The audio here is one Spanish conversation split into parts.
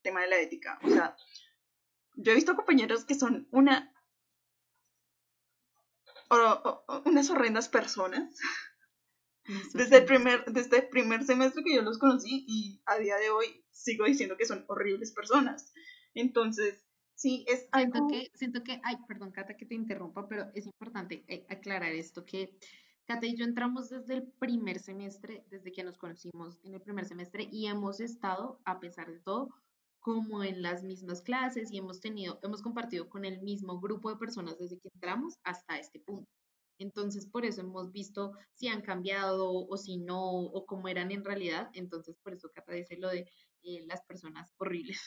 tema de la ética. O sea, yo he visto compañeros que son unas horrendas personas desde el primer semestre que yo los conocí, y a día de hoy sigo diciendo que son horribles personas. Entonces, sí, es algo... Siento que, ay, perdón, Cata, que te interrumpa, pero es importante aclarar esto, que Cata y yo entramos desde el primer semestre, desde que nos conocimos en el primer semestre, y hemos estado, a pesar de todo, como en las mismas clases y hemos compartido con el mismo grupo de personas desde que entramos hasta este punto. Entonces, por eso hemos visto si han cambiado o si no, o cómo eran en realidad. Entonces, por eso Cata dice lo de las personas horribles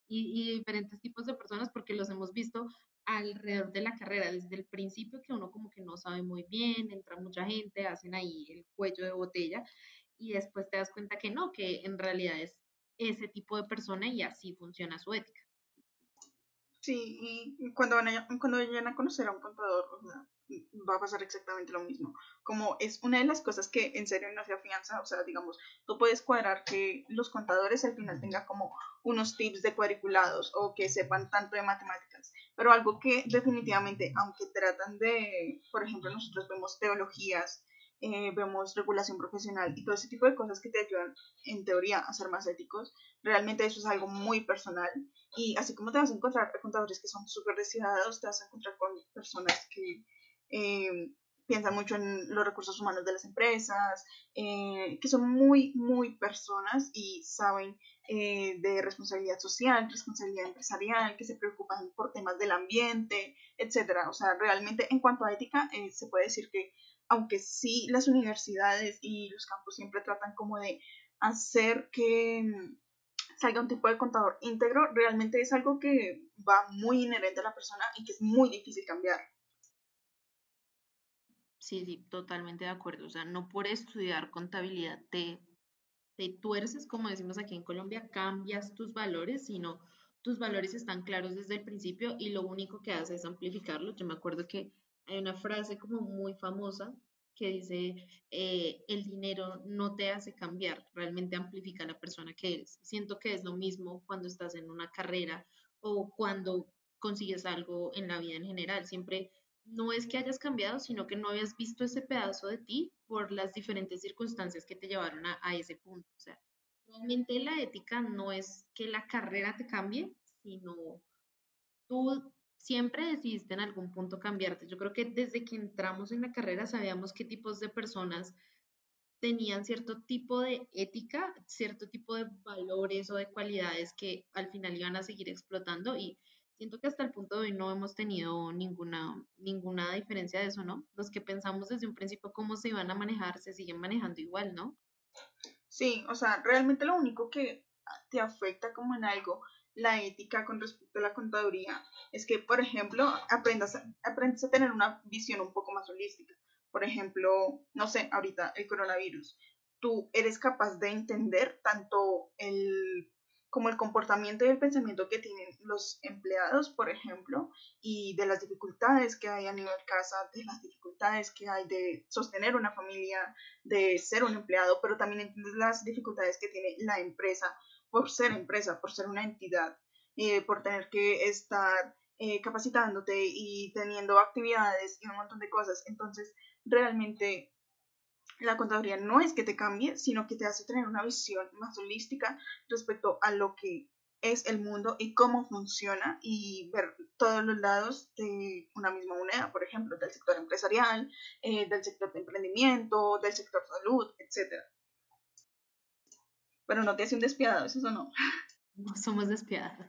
y diferentes tipos de personas, porque los hemos visto alrededor de la carrera, desde el principio que uno como que no sabe muy bien, entra mucha gente, hacen ahí el cuello de botella y después te das cuenta que no, que en realidad es ese tipo de persona y así funciona su ética. Sí, y cuando vayan a conocer a un contador, o sea, va a pasar exactamente lo mismo. Como es una de las cosas que en serio no se afianza, o sea, digamos, tú puedes cuadrar que los contadores al final tengan como unos tips de cuadriculados o que sepan tanto de matemáticas, pero algo que definitivamente, aunque tratan de, por ejemplo, nosotros vemos teologías, vemos regulación profesional y todo ese tipo de cosas que te ayudan en teoría a ser más éticos, realmente eso es algo muy personal. Y así como te vas a encontrar contadores que son súper descuidados, te vas a encontrar con personas que piensan mucho en los recursos humanos de las empresas, que son muy, muy personas y saben de responsabilidad social, responsabilidad empresarial, que se preocupan por temas del ambiente, etcétera. O sea, realmente en cuanto a ética, se puede decir que aunque sí las universidades y los campos siempre tratan como de hacer que salga un tipo de contador íntegro, realmente es algo que va muy inherente a la persona y que es muy difícil cambiar. Sí, sí, totalmente de acuerdo. O sea, no por estudiar contabilidad te tuerces, como decimos aquí en Colombia, cambias tus valores, sino tus valores están claros desde el principio y lo único que hace es amplificarlos. Yo me acuerdo que hay una frase como muy famosa que dice, el dinero no te hace cambiar, realmente amplifica a la persona que eres. Siento que es lo mismo cuando estás en una carrera o cuando consigues algo en la vida en general. Siempre no es que hayas cambiado, sino que no habías visto ese pedazo de ti por las diferentes circunstancias que te llevaron a ese punto. O sea, realmente la ética no es que la carrera te cambie, sino tú siempre decidiste en algún punto cambiarte. Yo creo que desde que entramos en la carrera sabíamos qué tipos de personas tenían cierto tipo de ética, cierto tipo de valores o de cualidades que al final iban a seguir explotando y siento que hasta el punto de hoy no hemos tenido ninguna diferencia de eso, ¿no? Los que pensamos desde un principio cómo se iban a manejar se siguen manejando igual, ¿no? Sí, o sea, realmente lo único que te afecta como en algo la ética con respecto a la contaduría es que, por ejemplo, aprendas a tener una visión un poco más holística. Por ejemplo, no sé, ahorita el coronavirus. Tú eres capaz de entender tanto como el comportamiento y el pensamiento que tienen los empleados, por ejemplo, y de las dificultades que hay a nivel casa, de las dificultades que hay de sostener una familia, de ser un empleado, pero también entiendes las dificultades que tiene la empresa, por ser una entidad, por tener que estar capacitándote y teniendo actividades y un montón de cosas. Entonces, realmente la contaduría no es que te cambie, sino que te hace tener una visión más holística respecto a lo que es el mundo y cómo funciona y ver todos los lados de una misma moneda, por ejemplo, del sector empresarial, del sector de emprendimiento, del sector salud, etcétera. Pero no te hace un despiadado, eso no. No somos despiadados.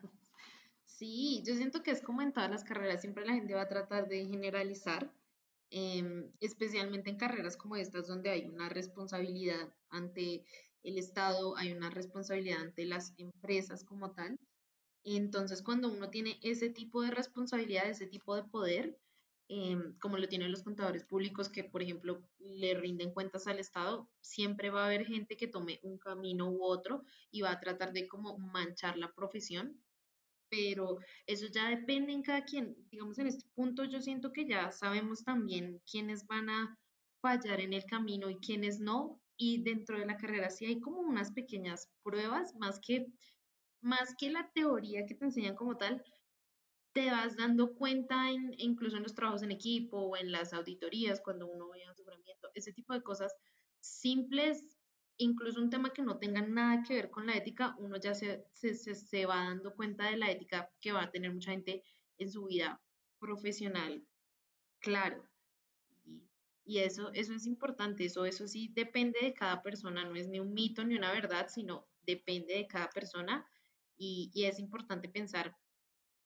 Sí, yo siento que es como en todas las carreras, siempre la gente va a tratar de generalizar, especialmente en carreras como estas donde hay una responsabilidad ante el Estado, hay una responsabilidad ante las empresas como tal. Entonces, cuando uno tiene ese tipo de responsabilidad, ese tipo de poder, como lo tienen los contadores públicos que, por ejemplo, le rinden cuentas al Estado, siempre va a haber gente que tome un camino u otro y va a tratar de como manchar la profesión, pero eso ya depende en cada quien. Digamos, en este punto yo siento que ya sabemos también quiénes van a fallar en el camino y quiénes no, y dentro de la carrera sí hay como unas pequeñas pruebas, más que más que la teoría que te enseñan como tal, te vas dando cuenta incluso en los trabajos en equipo o en las auditorías, cuando uno ve aseguramiento, ese tipo de cosas simples, incluso un tema que no tenga nada que ver con la ética, uno ya se va dando cuenta de la ética que va a tener mucha gente en su vida profesional, claro. Y, y eso es importante, eso sí depende de cada persona, no es ni un mito ni una verdad, sino depende de cada persona y es importante pensar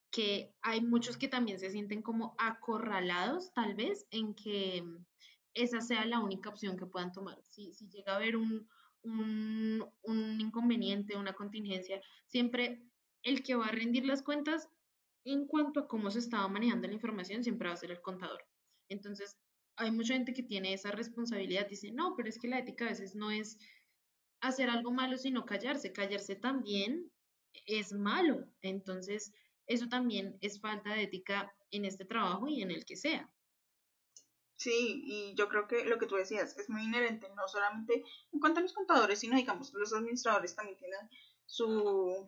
que hay muchos que también se sienten como acorralados, tal vez, en que esa sea la única opción que puedan tomar. Si llega a haber un inconveniente, una contingencia, siempre el que va a rendir las cuentas en cuanto a cómo se estaba manejando la información, siempre va a ser el contador. Entonces, hay mucha gente que tiene esa responsabilidad, dice, no, pero es que la ética a veces no es hacer algo malo, sino callarse. Callarse también es malo. Entonces, eso también es falta de ética en este trabajo y en el que sea. Sí, y yo creo que lo que tú decías es muy inherente, no solamente en cuanto a los contadores, sino digamos, los administradores también tienen su,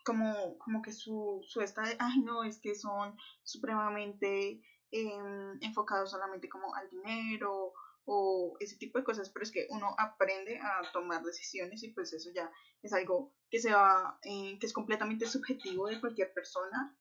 como que su esta de, ay no, es que son supremamente enfocados solamente como al dinero o ese tipo de cosas, pero es que uno aprende a tomar decisiones y pues eso ya es algo que se va, que es completamente subjetivo de cualquier persona